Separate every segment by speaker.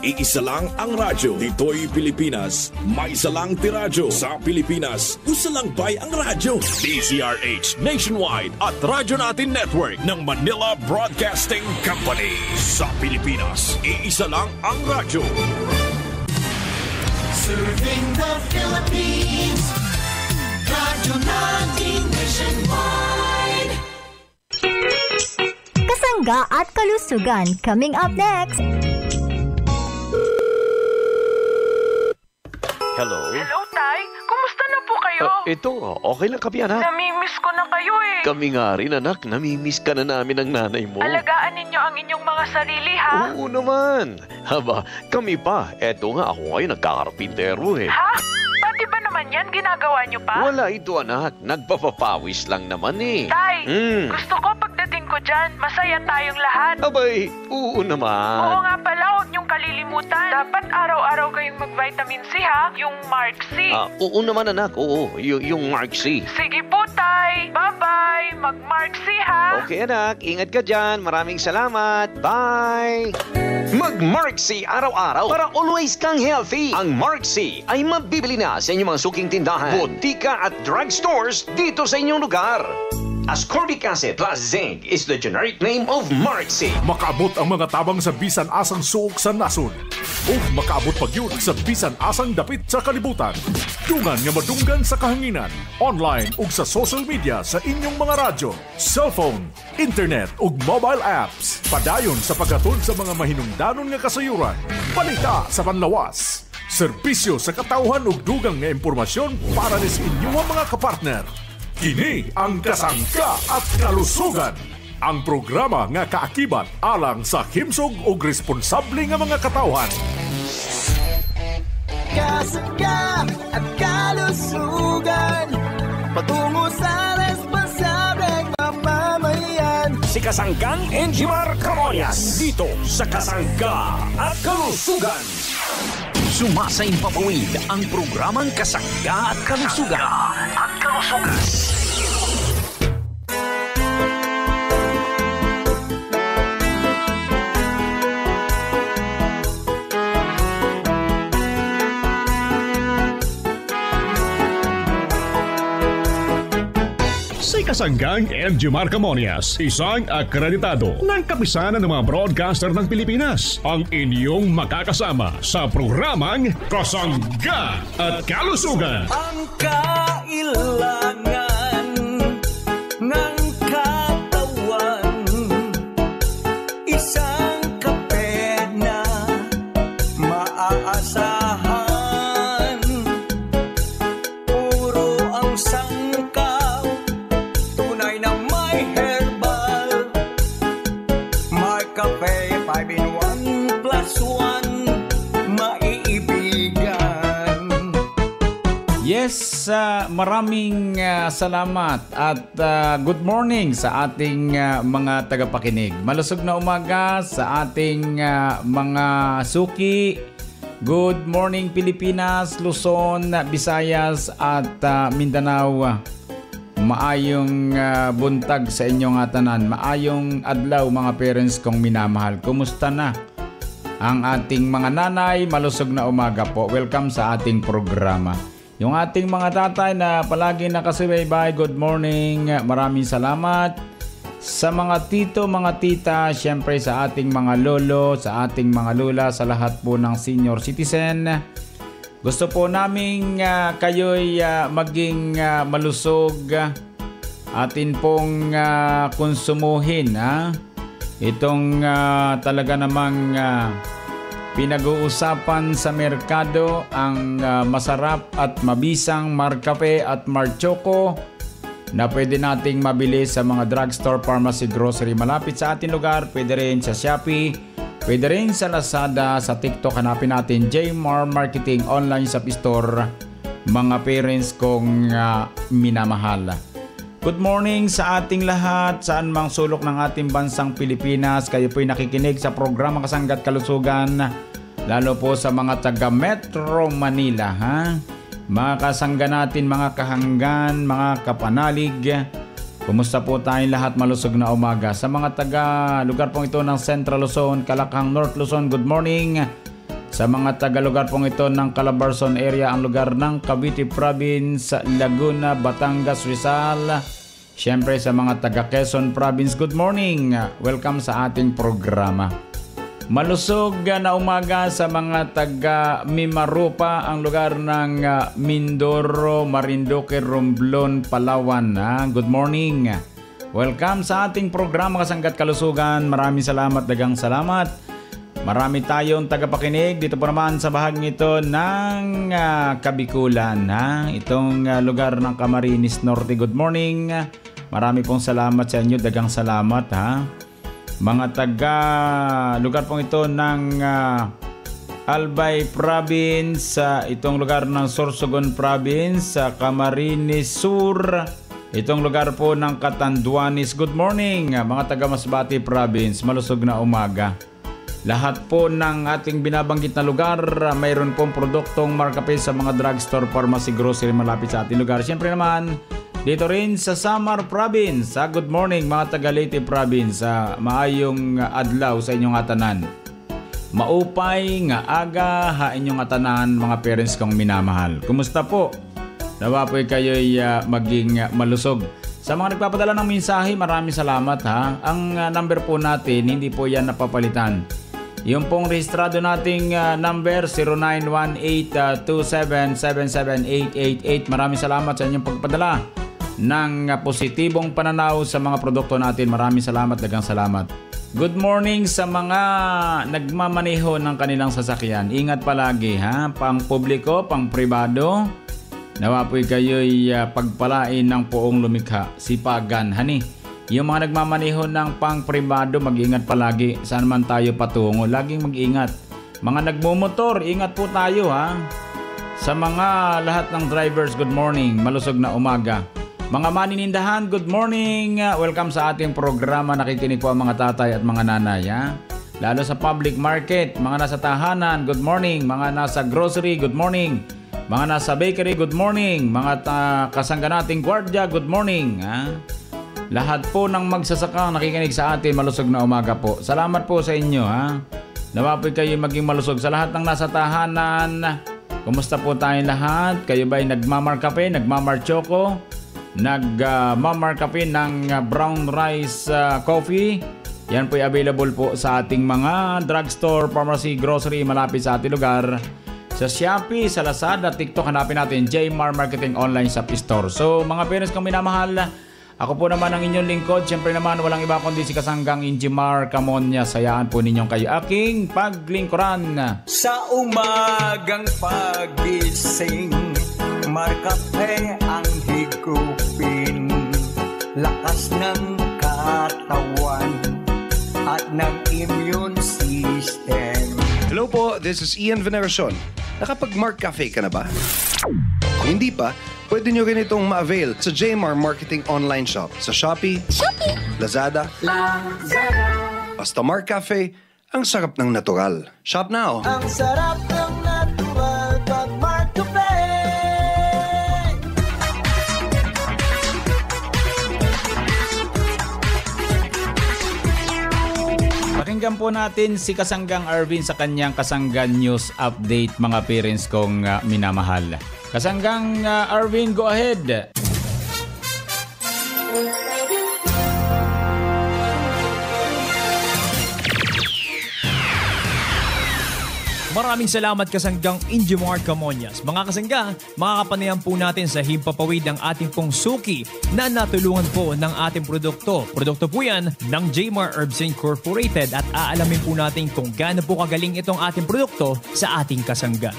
Speaker 1: Iisa lang ang radyo. Dito'y Pilipinas. May isa lang tiradyo. Sa Pilipinas, usa lang bay ang radyo. DZRH Nationwide at Radyo Natin Network ng Manila Broadcasting Company. Sa Pilipinas, iisa lang ang radyo.
Speaker 2: Serving the Philippines. Radyo Natin Nationwide.
Speaker 3: Kasangga at kalusugan coming up next.
Speaker 4: Hello?
Speaker 5: Hello, Tay. Kumusta na po kayo?
Speaker 4: Ito, okay lang kami, anak.
Speaker 5: Namimiss ko na kayo eh.
Speaker 4: Kami nga rin, anak. Namimiss ka na namin ng nanay mo.
Speaker 5: Alagaan ninyo ang inyong mga sarili, ha?
Speaker 4: Oo naman. Haba, kami pa. Eto nga, ako ngayon nagkakarpintero eh.
Speaker 5: Ha? Pati ba naman yan ginagawa nyo pa?
Speaker 4: Wala ito, anak. Nagpapapawis lang naman eh.
Speaker 5: Tay, gusto ko pagdating ko dyan, masaya tayong lahat.
Speaker 4: Abay, oo naman.
Speaker 5: Oo nga pala, huwag niyong kalilimutan. Dapat araw-araw kayong mag-vitamin C, ha? Yung Mark C.
Speaker 4: Oo naman, anak. Oo, yung Mark C.
Speaker 5: Sige po, Tay. Bye-bye. Mag-Mark C, ha?
Speaker 4: Okay, anak. Ingat ka dyan. Maraming salamat. Bye! Mag-Mark C araw-araw para always kang healthy. Ang Mark C ay mabibili na sa inyong mga suking tindahan, botika at drugstores dito sa inyong lugar. Ascorbic acid plus zinc is the generic name of Mark C.
Speaker 6: Makaabot ang mga tabang sa bisan asang suok sa nasod. O makaabot pag yun sa bisan asang dapit sa kalibutan. Dungan nga madunggan sa kahanginan. Online ug sa social media sa inyong mga radyo, cellphone, internet ug mobile apps. Padayon sa paghatod sa mga mahinungdanon nga kasayuran. Balita sa panlawas. Serbisyo sa katawhan ug dugang nga impormasyon para ni sa inyong mga kapartner. Kini ang Kasangga at Kalusugan. Ang programa nga kaakibat alang sa himsog ug responsable nga mga katawhan.
Speaker 2: Kasangga at Kalusugan, patungo sa responsableng mamamayan.
Speaker 1: Si Kasanggang Enjimar Camorias dito sa Kasangga at Kalusugan.
Speaker 7: Sumasayang papawid ang programang Kasangga at Kalusugan.
Speaker 8: Si Kasanggang MG Marcamonias, isang akreditado ng kapisanan ng mga broadcaster ng Pilipinas, ang inyong makakasama sa programang Kasangga at Kalusugan.
Speaker 2: Ang kailangan ng katawan, isang kape na maaasahan. Puro ang sangkaw, tunay na may herbal. May kape, 5 in 1 plus 1, maiibigan.
Speaker 9: Yes, maraming salamat at good morning sa ating mga tagapakinig. Malusog na umaga sa ating mga suki. Good morning Pilipinas, Luzon, Visayas at Mindanao. Maayong buntag sa inyong tanan. Maayong adlaw mga parents kong minamahal. Kumusta na ang ating mga nanay? Malusog na umaga po. Welcome sa ating programa. Yung ating mga tatay na palagi nakasubaybay, good morning. Maraming salamat. Sa mga tito, mga tita, syempre sa ating mga lolo, sa ating mga lola, sa lahat po ng senior citizen. Gusto po namin kayo'y maging malusog. Atin pong konsumuhin. Itong talaga namang pinag-uusapan sa merkado, ang masarap at mabisang Marcafe at Marchoco na pwede nating mabili sa mga drugstore, pharmacy, grocery malapit sa ating lugar. Pwede rin sa Shopee, pwede rin sa Lazada, sa TikTok. Hanapin natin Jmar Marketing Online Shop Store. Mga parents kong minamahal. Good morning sa ating lahat, saan mang sulok ng ating bansang Pilipinas. Kayo po'y nakikinig sa programa Kasangga at Kalusugan, lalo po sa mga taga Metro Manila, mga kasangga natin, mga kahanggan, mga kapanalig. Kumusta po tayong lahat? Malusog na umaga. Sa mga taga lugar pong ito ng Central Luzon, Kalakang, North Luzon, good morning. Sa mga taga-lugar pong ito ng Calabarzon area, ang lugar ng Cavite Province, Laguna, Batangas, Rizal. Siyempre sa mga taga Quezon Province, good morning. Welcome sa ating programa. Malusog na umaga sa mga taga Mimarupa, ang lugar ng Mindoro, Marinduque, Romblon, Palawan. Good morning. Welcome sa ating programa Kasangga't Kalusugan. Maraming salamat, dagang salamat. Marami tayong tagapakinig dito po naman sa bahaging ito ng Kabikulan. Itong lugar ng Camarines Norte. Good morning. Marami pong salamat sa inyo. Dagang salamat Mga taga lugar pong ito ng Albay Province. Itong lugar ng Sorsogon Province. Camarines Sur. Itong lugar po ng Catanduanes. Good morning. Mga taga Masbate Province. Malusog na umaga. Lahat po ng ating binabanggit na lugar, mayroon pong produktong markape sa mga drugstore, pharmacy, grocery malapit sa ating lugar. Siyempre naman, dito rin sa Samar Province. Good morning mga taga Leyte Province. Maayong adlaw sa inyong atanan. Maupay nga aga ha inyong atanan mga parents kong minamahal. Kumusta po? Nawa po kayo'y maging malusog. Sa mga nagpapadala ng mensahe, maraming salamat Ang number po natin, hindi po yan napapalitan. Yung pong rehistrado nating number 0918-2777888. Maraming salamat sa inyong pagpadala ng positibong pananaw sa mga produkto natin. Maraming salamat, dagang salamat. Good morning sa mga nagmamaneho ng kanilang sasakyan. Ingat palagi pang publiko, pang pribado. Nawa po'y kayo'y pagpalain ng poong lumikha. Sipagan, Yung mga nagmamaneho ng pang-pribado, mag-ingat palagi. Saan man tayo patungo, laging mag-ingat. Mga nagmumotor, ingat po tayo Sa mga lahat ng drivers, good morning. Malusog na umaga. Mga maninindahan, good morning. Welcome sa ating programa. Nakikinig po ang mga tatay at mga nanay. Lalo sa public market, mga nasa tahanan, good morning. Mga nasa grocery, good morning. Mga nasa bakery, good morning. Mga kasangga nating gwardiya, good morning. Lahat po ng magsasakang nakikinig sa atin, malusog na umaga po. Salamat po sa inyo Nawa po kayo maging malusog. Sa lahat ng nasa tahanan, kumusta po tayong lahat? Kayo ba'y nagmamarkape, nagmamarchoko, nagmamarkape ng brown rice coffee? Yan po'y available po sa ating mga drugstore, pharmacy, grocery malapit sa ating lugar. Sa Shopee, sa Lazada, TikTok, hanapin natin Jmar Marketing Online Shop Store. So mga parents kong minamahal, ako po naman ang inyong lingkod. Siyempre naman walang iba kundi si Kasanggang Injimar Camonia. Sayaan po ninyong kayo aking paglingkuran.
Speaker 2: Sa umagang pagising, markape ang higupin. Lakas ng katawan at ng immune system.
Speaker 10: Hello po, this is Ian Veneracion. Nakapag-Mark Cafe ka na ba? Kung hindi pa, pwede nyo rin itong ma-avail sa Jmar Marketing Online Shop sa Shopee, Lazada. Basta Mark Cafe, ang sarap ng natural. Shop now!
Speaker 2: Ang sarap ng natural pag Mark Cafe.
Speaker 9: Pakinggan po natin si Kasanggang Arvin sa kanyang Kasanggan News Update, mga parents kong minamahal. Kasanggang Arvin, go ahead.
Speaker 11: Maraming salamat Kasanggang Injimar Camonias. Mga kasangga, makakapanayan po natin sa himpapawid ng ating pong suki na natulungan po ng ating produkto. Produkto po yan ng Jmar Herbs Incorporated at aalamin po natin kung gaano po kagaling itong ating produkto sa ating kasangga.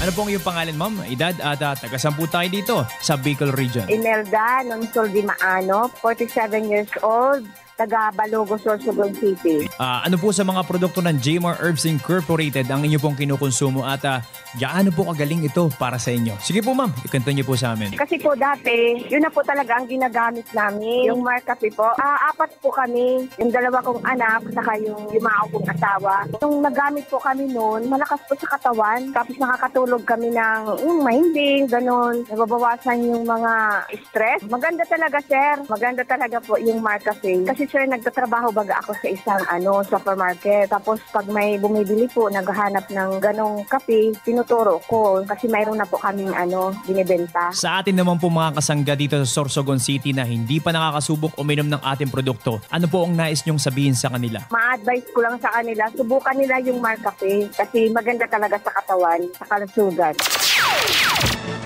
Speaker 11: Ano pong iyong pangalan, ma'am? Edad at taga-saan po tayo dito sa Bicol Region?
Speaker 12: Imelda Nonsol Di Maano, 47 years old, taga Balogo, Sorsogon City.
Speaker 11: Ano po sa mga produkto ng Jmar Herbs Incorporated ang inyo pong kinukonsumo at gaano po kagaling ito para sa inyo? Sige po, ma'am, ikwento niyo po sa amin.
Speaker 12: Kasi po dati, yun na po talaga ang ginagamit namin. Yung Markape po. 4 po kami. Yung 2 kong anak, saka yung 5 kong asawa. Nung nagamit po kami noon, malakas po sa katawan. Tapos nakakatulog kami ng mahimbing, ganun. Nababawasan yung mga stress. Maganda talaga, sir. Maganda talaga po yung Markape. Kasi sir, nagtatrabaho baga ako sa isang supermarket. Tapos pag may bumibili po, naghahanap ng ganong kape, tinuturo ko kasi mayroon na po kaming binibenta.
Speaker 11: Sa atin naman po mga kasangga dito sa Sorsogon City na hindi pa nakakasubok uminom ng ating produkto, ano po ang nais nyong sabihin sa kanila?
Speaker 12: Ma-advise ko lang sa kanila, subukan nila yung Mar Cafe kasi maganda talaga sa katawan, sa kalusugan.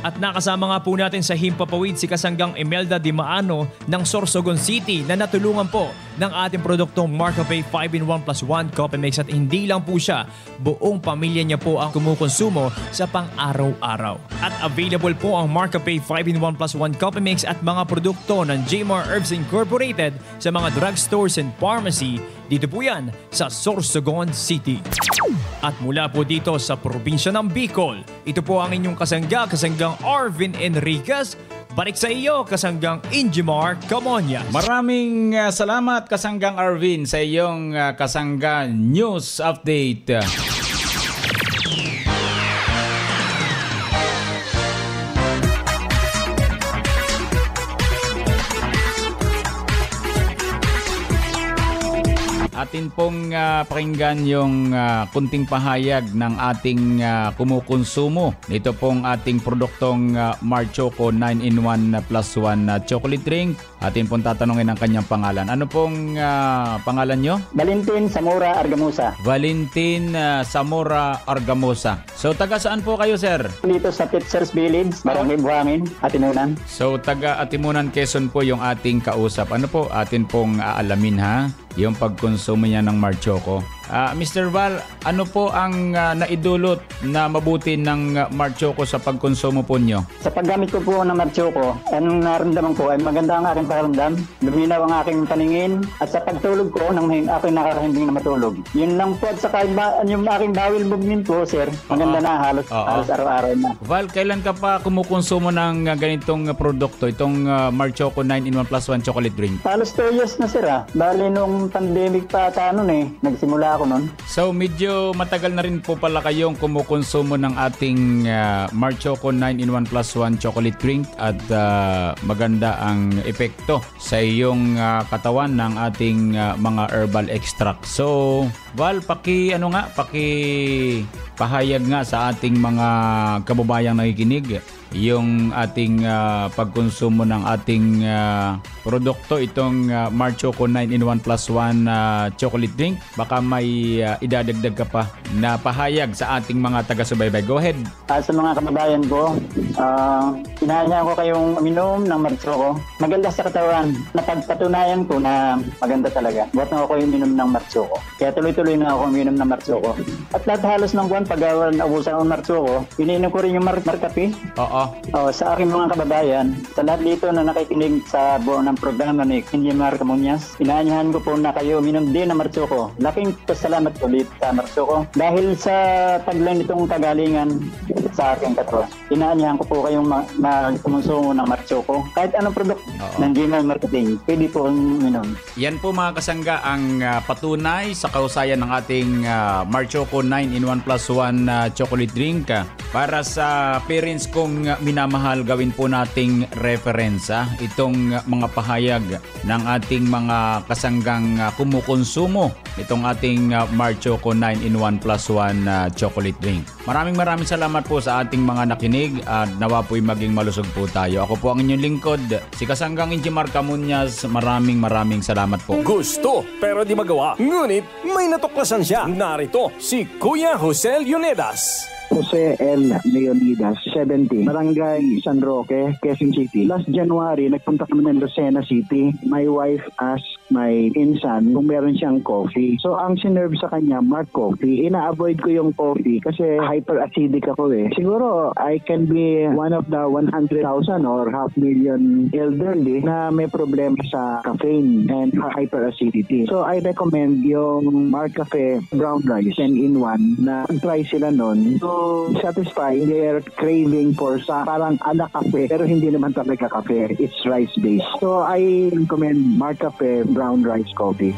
Speaker 11: At nakasama nga po natin sa Himpapawid si Kasanggang Imelda Di Maano ng Sorsogon City na natulungan po ng ating produktong Mar Cafe 5-in-1+1 Coffee Mix at hindi lang po siya, buong pamilya niya po ang kumukonsumo sa pang-araw-araw. At available po ang Mar Cafe 5-in-1+1 Coffee Mix at mga produkto ng Jmar Herbs Incorporated sa mga drugstores and pharmacy. Dito po yan sa Sorsogon City. At mula po dito sa probinsya ng Bicol, ito po ang inyong kasanggang Arvin Enriquez. Balik sa iyo, kasanggang Injimar Camonias.
Speaker 9: Maraming salamat, kasanggang Arvin, sa iyong kasangga news update. Atin pong pakinggan yung kunting pahayag ng ating kumukonsumo. Ito pong ating produktong Mar Choco 9-in-1+1 chocolate drink. Atin pong tatanungin ang kanyang pangalan. Ano pong pangalan nyo?
Speaker 13: Valentin Zamora Argamosa.
Speaker 9: Valentin Zamora Argamosa. So taga saan po kayo, sir?
Speaker 13: Dito sa Teachers Village, Barangay Buhangin, Atimunan.
Speaker 9: So taga Atimunan, Quezon po yung ating kausap. Ano po atin pong aalamin ha? Yung pagkonsumo niya ng Mar Choco. Mr. Val, ano po ang naidulot na mabuti ng Mar Choco sa pagkonsumo po nyo?
Speaker 13: Sa paggamit ko po ng Mar Choco, anong naramdaman ko ay maganda ang aking pakiramdam, luminaw ang aking paningin, at sa pagtulog ko, nang ako'y nakakahinding na matulog. Yun lang po, at saka yung aking bowel movement po, sir, maganda na, halos araw-araw na.
Speaker 9: Val, kailan ka pa kumukonsumo ng ganitong produkto, itong Mar Choco 9-in-1+1 chocolate drink?
Speaker 13: Halos 2 years na, sir. Bali, nung pandemic pa nagsimula ako nun.
Speaker 9: So medyo matagal na rin po pala kayong kumukonsumo ng ating Mar Choco 9-in-1+1 chocolate drink at maganda ang epekto sa iyong katawan ng ating mga herbal extract. So Val, pahayag nga sa ating mga kababayang nakikinig yung ating pagkonsumo ng ating produkto, itong Mar Choco 9-in-1+1 chocolate drink. Baka may idadagdag ka pa na pahayag sa ating mga taga-subaybay. Go ahead.
Speaker 13: Sa mga kababayan ko, hinahanya ko kayong uminom ng Mar Choco. Maganda sa katawan. Napagpatunayan ko na maganda talaga. Buhat na ako uminom ng Mar Choco. Kaya tuloy-tuloy na ako uminom ng Mar Choco. At lahat halos ng buwan, pag naubusan ng Mar Choco, iniinom ko rin yung Mar Cafe. Sa aking mga kababayan, sa lahat dito na nakikinig sa buong ng programa ni Injimar Camonias, inaanyahan ko po na kayo uminom din ng Mar Choco. Laking pasalamat po dito sa Mar Choco dahil sa tagline nitong kagalingan sa aking katawan. Inaanyahan ko po kayong mag-kumonsumo ng Mar Choco. Kahit anong produkto ng Gmail Marketing, pwede po uminom.
Speaker 9: Yan po mga kasangga ang patunay sa kausayan ng ating Mar Choco 9-in-1+1 chocolate drink. Para sa parents kong minamahal, gawin po nating referensya itong mga pahayag ng ating mga kasanggang kumukonsumo itong ating Mar Choco 9-in-1+1 chocolate drink. Maraming salamat po sa ating mga nakinig at nawa po'y maging malusog po tayo. Ako po ang inyong lingkod, si Kasanggang Injimar Camonias. Maraming salamat po.
Speaker 1: Gusto pero di magawa. Ngunit may natuklasan siya. Narito si Kuya Jose Leonidas.
Speaker 14: Jose L. Leonidas, 70, Barangay San Roque, Quezon City. Last January, nagpunta kami ng Lucena City. My wife asked my insan kung meron siyang coffee. So, ang sinerve sa kanya, Mark Coffee. Ina-avoid ko yung coffee kasi hyperacidic ako eh. Siguro, I can be one of the 100,000 or 500,000 elderly na may problema sa caffeine and hyperacidity. So, I recommend yung Mark Cafe Brown Rice 10-in-1 na try sila nun. So, satisfy their craving for parang ala kape pero hindi naman talaga kape. It's rice-based. So, I recommend Mark Cafe Brown Rice Coffee.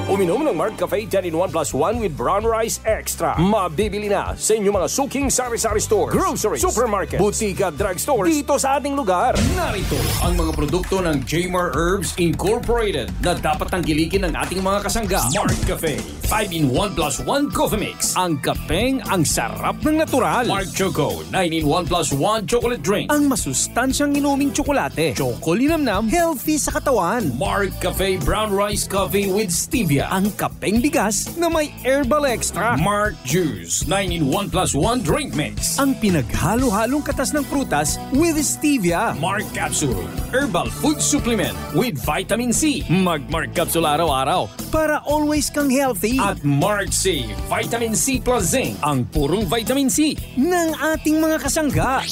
Speaker 15: Uminom ng Mark Cafe 10-in-1 plus 1 with brown rice extra. Mabibili na sa inyong mga suking sari-sari stores, groceries, supermarkets, butika, drugstores dito sa ating lugar.
Speaker 7: Narito ang mga produkto ng Jmar Herbs Incorporated na dapat tangkilikin ng ating mga kasangga. Mark Cafe 5-in-1 plus 1 coffee mix. Ang kapeng ang sarap ng natural. Mark Choco 9-in-1 plus 1 chocolate drink. Ang masustansyang inuming tsokolate. Chocolinamnam, healthy sa katawan. Mark Cafe Brown Rice Coffee with Stevia. Ang kapeng bigas na may herbal extra. Mark Juice 9-in-1 plus 1 drink mix. Ang pinaghalo-halong katas ng prutas with Stevia. Mark Capsule Herbal Food Supplement with Vitamin C. Mag-Mark Capsule araw-araw para always kang healthy. At Mark C Vitamin C plus Zinc. Ang purong vitamin C ng ating mga kasangga.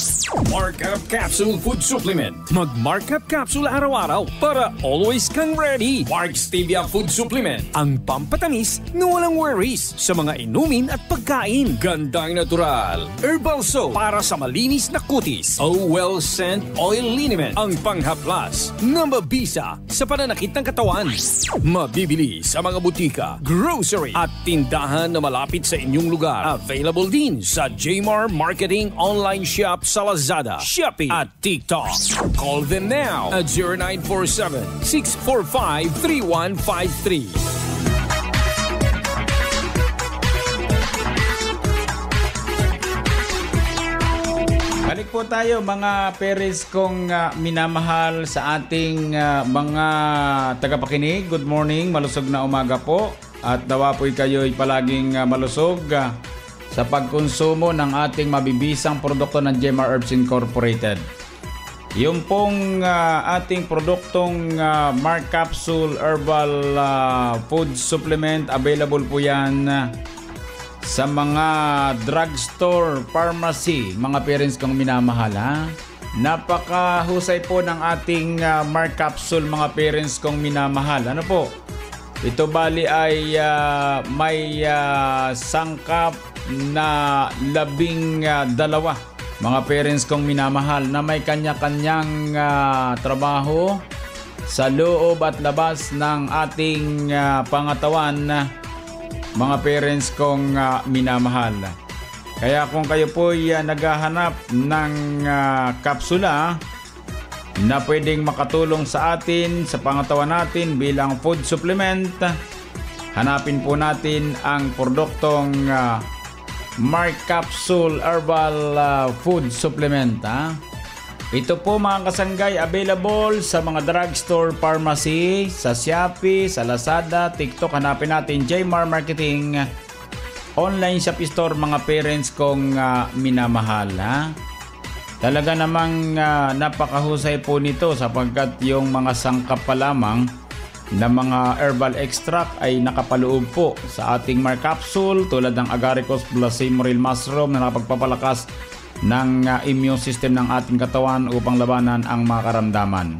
Speaker 7: Mark Up Capsule Food Supplement. Mag-Mark Up Capsule araw-araw para always kang ready. Mark Stevia Food Supplement. Ang pampatamis na walang worries sa mga inumin at pagkain. Gandang natural. Herbal soap para sa malinis na kutis. Well Scent Oil Liniment. Ang panghaplas na mabisa sa pananakit ng katawan. Mabibili sa mga butika, grocery at tindahan na malapit sa inyong lugar. Available din sa Jmar Marketing Online Shop sa Lazada, Shopee at TikTok. Call them now at 0947-645-3153.
Speaker 9: Balik po tayo mga parents kong minamahal sa ating mga tagapakinig. Good morning, malusog na umaga po. At nawa po'y kayo'y palaging malusog sa pagkonsumo ng ating mabibisang produkto ng Jmar Herbs Incorporated. Yung pong ating produktong Mark Capsule Herbal Food Supplement, available po yan sa mga drugstore, pharmacy, mga parents kong minamahal ha. Napakahusay po ng ating Mark Capsule mga parents kong minamahal. Ano po? Ito bali ay may sangkap na 12 mga parents kong minamahal na may kanya-kanyang trabaho sa loob at labas ng ating pangatawan mga parents kong minamahal. Kaya kung kayo po'y naghahanap ng kapsula na pwedeng makatulong sa atin, sa pangatawan natin bilang food supplement, hanapin po natin ang produktong Mark Capsule Herbal Food Supplement. Ito po mga kasanggay, available sa mga drugstore, pharmacy, sa Shopee, sa Lazada, TikTok. Hanapin natin Jmar Marketing Online Shop Store mga parents kong minamahal. Talaga namang napakahusay po nito sapagkat yung mga sangkap pa lamang na mga herbal extract ay nakapaloob po sa ating Mark Capsule tulad ng agaricus plus cimaril mushroom na napagpapalakas ng immune system ng ating katawan upang labanan ang mga karamdaman.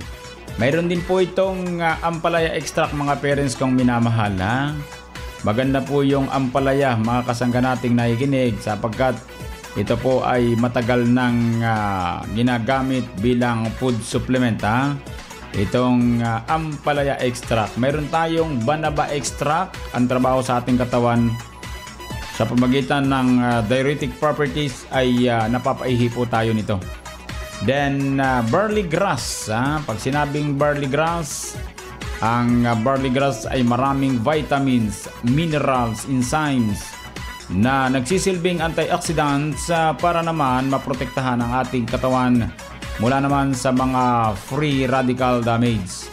Speaker 9: Mayroon din po itong ampalaya extract mga parents kong minamahal. Maganda po yung ampalaya mga kasangga nating nakikinig sapagkat ito po ay matagal nang ginagamit bilang food supplement. Itong ampalaya extract. Mayroon tayong banaba extract. Ang trabaho sa ating katawan sa pamagitan ng diuretic properties ay napapaihi po tayo nito. Then barley grass. Pag sinabing barley grass, ang barley grass ay maraming vitamins, minerals, enzymes na nagsisilbing antioxidants para naman maprotektahan ang ating katawan mula naman sa mga free radical damage.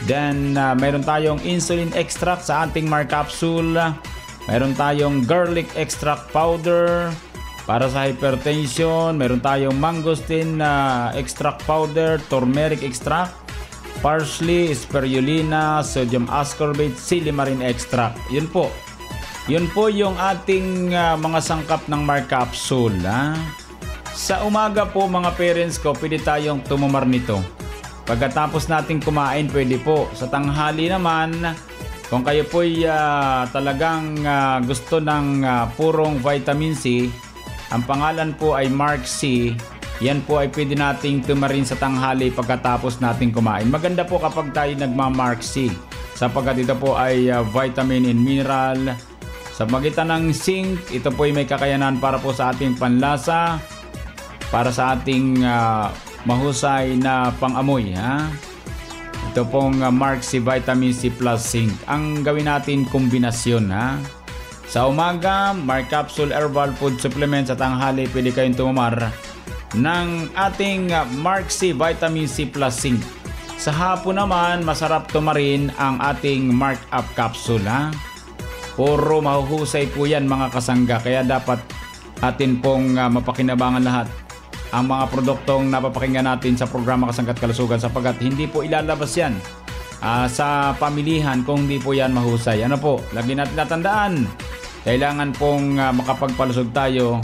Speaker 9: Then mayroon tayong insulin extract sa ating Mark Capsule. Mayroon tayong garlic extract powder para sa hypertension. Mayroon tayong mangosteen extract powder, turmeric extract, parsley, spirulina, sodium ascorbate, silimarin extract. Yun po. Yun po yung ating mga sangkap ng Mark Capsule. Sa umaga po mga parents ko, pwede tayong tumumar nito. Pagkatapos natin kumain, pwede po. Sa tanghali naman, kung kayo po'y talagang gusto ng purong vitamin C, ang pangalan po ay Mark C. Yan po ay pwede nating tumarin sa tanghali pagkatapos natin kumain. Maganda po kapag tayo nagma-Mark C sapagkat ito po ay vitamin and mineral. Sa magitan ng zinc, ito po ay may kakayanan para po sa ating panlasa, para sa ating mahusay na pang-amoy. Ito pong Mark C Vitamin C Plus Zinc. Ang gawin natin kombinasyon. Sa umaga, Mark Capsule Herbal Food Supplement. Sa tanghali, pwede kayong tumamar ng ating Mark C Vitamin C Plus Zinc. Sa hapon naman, masarap tumarin ang ating Mark Up Capsule. Puro mahuhusay po yan mga kasangga. Kaya dapat atin pong mapakinabangan lahat ang mga produktong napapakinggan natin sa programa Kasangga't Kalusugan, sapagkat hindi po ilalabas yan sa pamilihan kung hindi po yan mahusay. Ano po, lagi natin natandaan, kailangan pong makapagpalusog tayo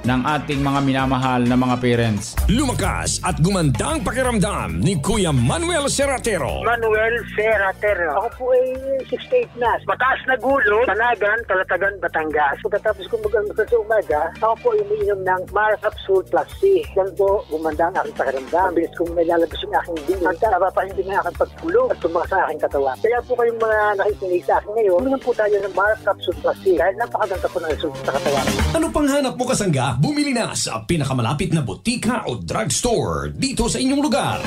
Speaker 9: ng ating mga minamahal na mga parents.
Speaker 15: Lumakas at gumanda ang pakiramdam ni Kuya Manuel Serratero.
Speaker 16: Manuel Serratero. Ako po ay 68 na. Mataas na gulo, Panagan, Calatagan, Batangas. Pagkatapos ko mag-almusal sa umaga, ako po ay umiinom ng Mark Capsule Plus C. Yan po, gumanda ang aking pakiramdam. Bilis kong may lalabas yung aking dingin. At napapahindig ng aking pagpulong at tumakas sa aking katawan. Kaya po kayong mga nakikinig sa akin ngayon, uminom po tayo ng Mark Capsule Plus C. Dahil napakaganda po ng resulta sa katawan.
Speaker 15: Ano pang hanap mo, kasangga? Bumili na sa pinakamalapit na butika o drugstore dito sa inyong lugar.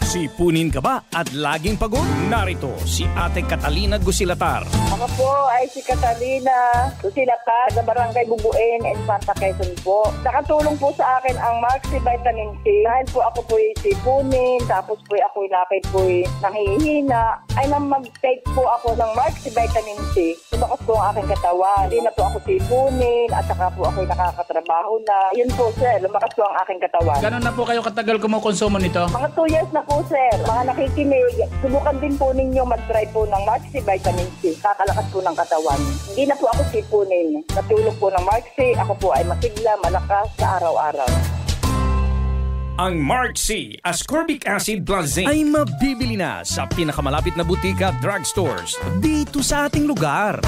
Speaker 15: Sipunin ka ba at laging pagod? Narito si Ate Catalina Gusilatar.
Speaker 12: Ako po ay si Catalina Gusilatar sa Barangay Bubuin, Infanta, Quezon po. Nakatulong po sa akin ang Mark C Vitamin C. Dahil po ako po ay sipunin, tapos po ako lakay po ay nanghihina, ay nang mag-take po ako ng Mark C Vitamin C. Tumakas po ang aking katawan. Hindi na po ako sipunin at saka po ako nakakatrabaho na. Yun po sir, lumakas po ang aking katawan.
Speaker 9: Gano'n na po kayo katagal kumukonsumo nito?
Speaker 12: Mga 2 years na po sir. Mga nakikinig, subukan din po ninyo mag-try po ng Mark C Vitamin C. Kakalakas po ng katawan. Hindi na po ako sipunin. Natulog po ng Mark C. Ako po ay masigla, malakas sa araw-araw.
Speaker 15: Ang Mark C Ascorbic Acid Plus Zinc ay mabibili na sa pinakamalapit na butika drugstores dito sa ating lugar.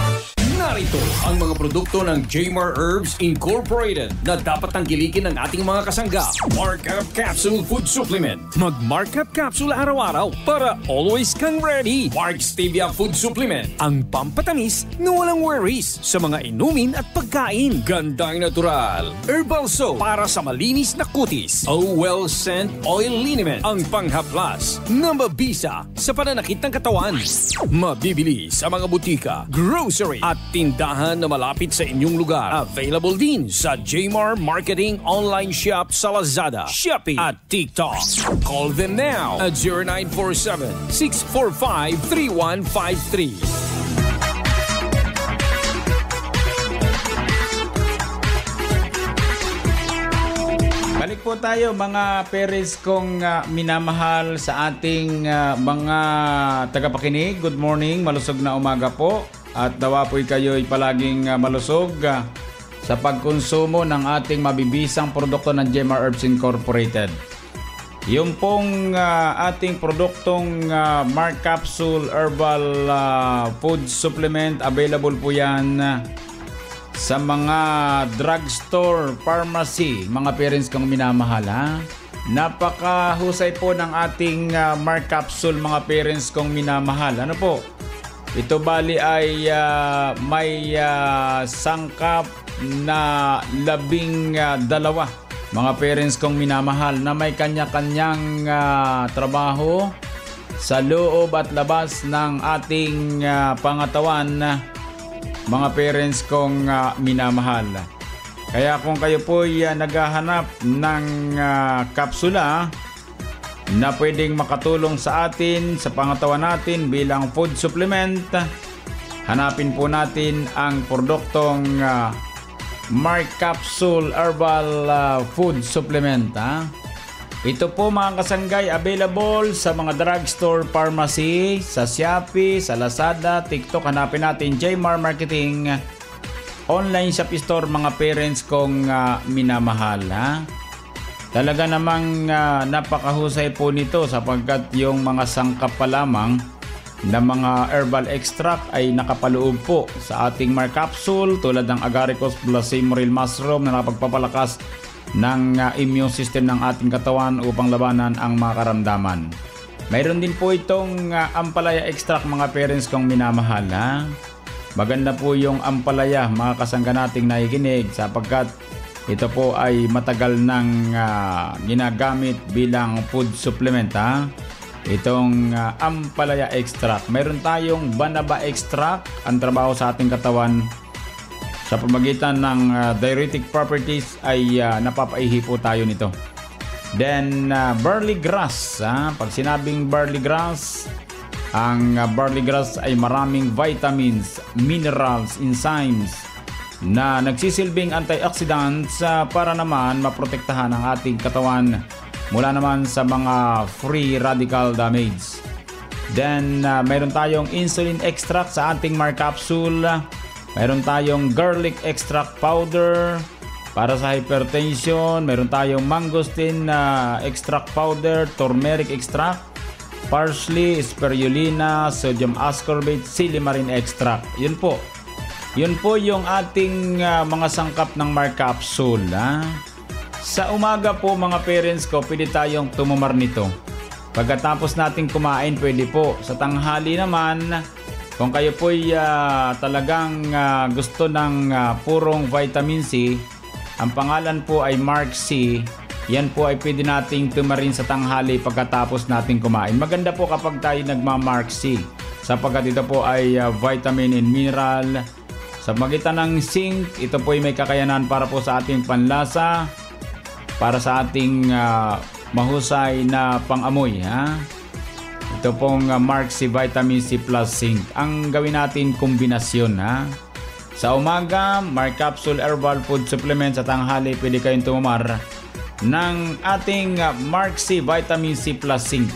Speaker 15: Narito ang mga produkto ng Jmar Herbs Incorporated na dapat tangkilikin ng ating mga kasangga. Mark Up Capsule Food Supplement. Mag-Mark Up Capsule araw-araw para always kang ready. Mark Stevia Food Supplement. Ang pampatamis na walang worries sa mga inumin at pagkain. Gandang natural. Herbal Soap para sa malinis na kutis. Well Scent Oil Liniment. Ang panghaplas na mabisa sa pananakit ng katawan. Mabibili sa mga butika, grocery at tindahan na malapit sa inyong lugar. Available din sa Jmar Marketing Online Shop sa Lazada, Shopee at TikTok. Call them now at 0947-645-3153.
Speaker 9: Balik po tayo mga parents kong minamahal sa ating mga tagapakinig. Good morning, malusog na umaga po. At nawa po'y kayo'y palaging malusog sa pagkonsumo ng ating mabibisang produkto ng Jmar Herbs Incorporated. Yung pong ating produktong Mark Capsule Herbal Food Supplement, available po yan sa mga drugstore, pharmacy, mga parents kong minamahal. Napakahusay po ng ating Mark Capsule, mga parents kong minamahal. Ano po? Ito bali ay may sangkap na 12 mga parents kong minamahal na may kanya-kanyang trabaho sa loob at labas ng ating pangatawan, mga parents kong minamahal. Kaya kung kayo po ay naghahanap ng kapsula na pwedeng makatulong sa atin, sa pangatawan natin bilang food supplement, hanapin po natin ang produktong Mark Capsule Herbal Food Supplement. Ito po mga kasanggay, available sa mga drugstore, pharmacy, sa Shopee, sa Lazada, TikTok. Hanapin natin Jmar Marketing Online Shop Store, mga parents kong minamahal. Talaga namang napakahusay po nito sapagkat yung mga sangkap pa lamang na mga herbal extract ay nakapaloob po sa ating Mark Capsule, tulad ng agaricus blossomeril mushroom na nakapagpapalakas ng immune system ng ating katawan upang labanan ang mga karamdaman. Mayroon din po itong ampalaya extract mga parents kong minamahal. Ha? Maganda po yung ampalaya mga kasangga nating nakikinig sapagkat ito po ay matagal nang ginagamit bilang food supplement. Ha? Itong ampalaya extract. Mayroon tayong banaba extract. Ang trabaho sa ating katawan sa pamagitan ng diuretic properties ay napapaihi po tayo nito. Then barley grass. Pag sinabing barley grass, ang barley grass ay maraming vitamins, minerals, enzymes na nagsisilbing antioxidants para naman maprotektahan ang ating katawan mula naman sa mga free radical damage. Then mayroon tayong insulin extract sa ating Mar capsule. Mayroon tayong garlic extract powder para sa hypertension. Mayroon tayong mangosteen extract powder, turmeric extract, parsley, spirulina, sodium ascorbate, silymarin extract. Yun po. Yun po yung ating mga sangkap ng Mar capsule. Sa umaga po mga parents ko, pwede tayong tumumar nito. Pagkatapos nating kumain, pwede po. Sa tanghali naman, kung kayo po'y talagang gusto ng purong vitamin C, ang pangalan po ay Mark C. Yan po ay pwede nating tumarin sa tanghali pagkatapos nating kumain. Maganda po kapag tayo nagma-Mark C sapagkat ito po ay vitamin and mineral. Sa magitan ng zinc, ito po ay may kakayanan para po sa ating panlasa, para sa ating mahusay na pangamoy. Ito pong Mark C Vitamin C plus zinc. Ang gawin natin kombinasyon. Sa umaga, Mark Capsule Herbal Food Supplement. Sa tanghali, pwede kayong tumamar ng ating Mark C Vitamin C plus zinc.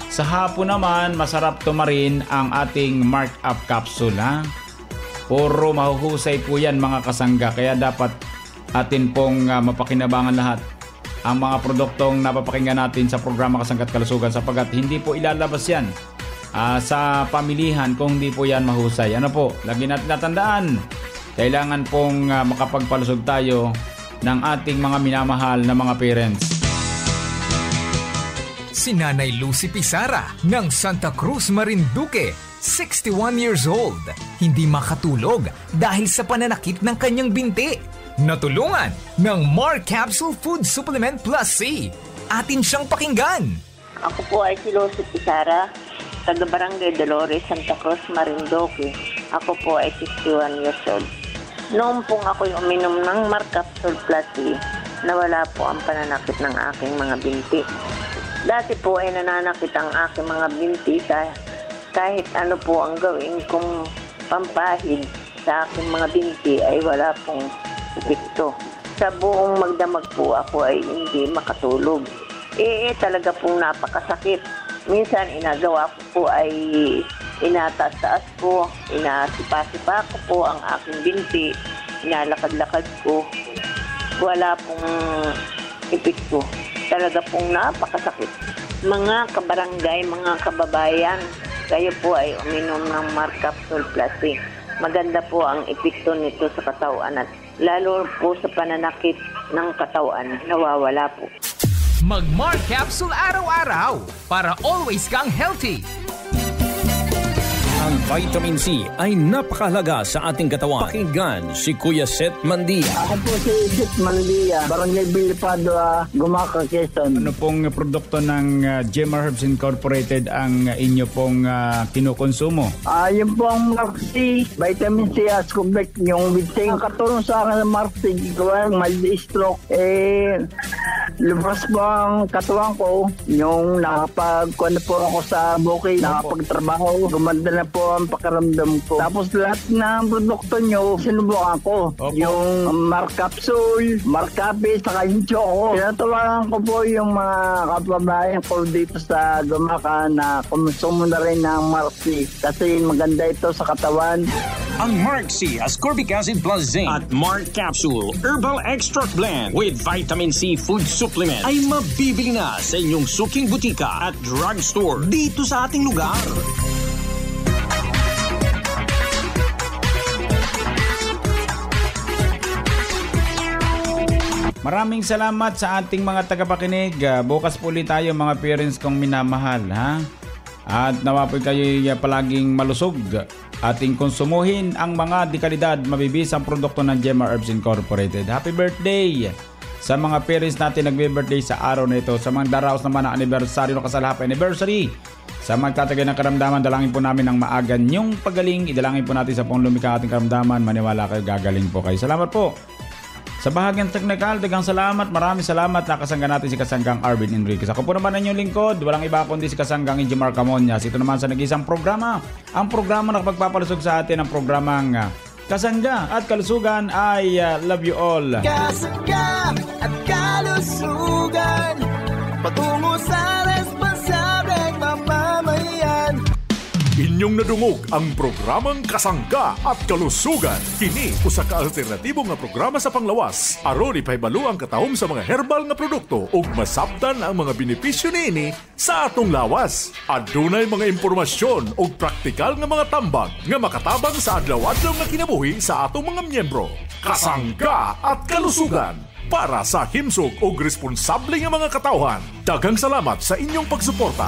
Speaker 9: Sa hapon naman, masarap tumarin ang ating Mark Up Capsule. Puro mahuhusay po yan mga kasangga. Kaya dapat atin pong mapakinabangan lahat ang mga produktong napapakinggan natin sa programa Kasangga't Kalusugan sapagkat hindi po ilalabas yan sa pamilihan kung hindi po yan mahusay. Ano po, lagi natin natandaan, kailangan pong makapagpalusog tayo ng ating mga minamahal na mga parents.
Speaker 17: Si Nanay Lucy Pizarra ng Santa Cruz, Marinduque, 61 years old, hindi makatulog dahil sa pananakit ng kanyang binti. Natulungan ng Mar Capsule Food Supplement Plus C. Atin siyang pakinggan.
Speaker 18: Ako po ay si Lucy Pizarra, taga Barangay Dolores, Santa Cruz, Marinduque. Ako po ay 61 years old. Noong pong ako'y uminom ng Mar Capsule Plus C, nawala po ang pananakit ng aking mga binti. Dati po ay nananakit ang aking mga binti kahit ano po ang gawin kong pampahid sa aking mga binti ay wala pong epekto. Sa buong magdamag po ako ay hindi makatulog. Talaga pong napakasakit. Minsan inagawa ko po ay inataas-taas ko, inasipa-sipa ko po ang aking binti, inalakad-lakad ko. Wala pong epekto. Talaga pong napakasakit. Mga kabarangay, mga kababayan, kayo po ay uminom ng Mar Capsule Plus C. Maganda po ang epekto nito sa katawan at lalo po sa pananakit ng katawan, nawawala po.
Speaker 17: Mag-Mar Capsule araw-araw para always kang healthy.
Speaker 15: Ang vitamin C ay napakahalaga sa ating katawan. Pakinggan si Kuya Seth Mandia.
Speaker 14: Ako po si Seth Mandia, Barangay Bilipado, Gumaca, Quezon.
Speaker 9: Ano pong produkto ng Jemar Herbs Incorporated ang inyo pong kinukonsumo?
Speaker 14: Yung pong Mark C, vitamin C ascorbate, yung witsing. Ang katulong sa akin ng Mark C, mild stroke, lumabas po ang katawan ko, yung nakapag-kuhan po ako sa bukid, nakapagtrabaho, gumanda na po ang pakiramdam ko. Tapos lahat ng produkto nyo, sinubukan ko. Yung Mark Capsule, Mark Cafe, saka yung Choco. Tinatawagan ko po yung mga kababayan ko dito sa Gumaca na kumusumo na rin ng Mark C kasi maganda ito sa katawan.
Speaker 15: Ang Mark C Ascorbic Acid Plus Zinc at Mark Capsule Herbal Extract Blend with Vitamin C Food Supplement ay mabibili na sa inyong suking butika at drugstore dito sa ating lugar.
Speaker 9: Maraming salamat sa ating mga tagapakinig. Bukas po ulit tayo mga parents kong minamahal. At nawa po kayo palaging malusog. Ating konsumuhin ang mga dekalidad mabibisang produkto ng Jemar Herbs Incorporated. Happy birthday sa mga parents natin nagbe-birthday sa araw na ito. Sa mga daraos naman ng anibersaryo na kasal happy anniversary. Sa magtatagay ng karamdaman, dalangin po namin ang maaga niyong pagaling. Idalangin po natin sa pong lumikha ating karamdaman. Maniwala kayo, gagaling po kayo. Salamat po. Sa bahagyang teknikal, dagang salamat. Maraming salamat. Nakasangga natin si Kasanggang Arvin Enriquez. Ako po naman ang inyong lingkod. Walang iba kundi si Kasanggang Injimar Camonias. Ito naman sa nag-isang programa. Ang programa na kapagpapalusog sa atin, ang programang Kasangga at Kalusugan ay love you all.
Speaker 2: Kasangga at Kalusugan, patungo sa responsableng mamamayan.
Speaker 6: Inyong nadungog ang programang Kasangga at Kalusugan. Kini usa ka alternatibo nga programa sa panglawas. Aron ipahibalo ang katahom sa mga herbal nga produkto ug masabtan ang mga benepisyo niini sa atong lawas. Adunay mga impormasyon ug praktikal nga mga tambag nga makatabang sa adlaw-adlaw nga kinabuhi sa atong mga miyembro. Kasangga at Kalusugan para sa himsog ug responsable nga mga katawhan. Daghang salamat sa inyong pagsuporta.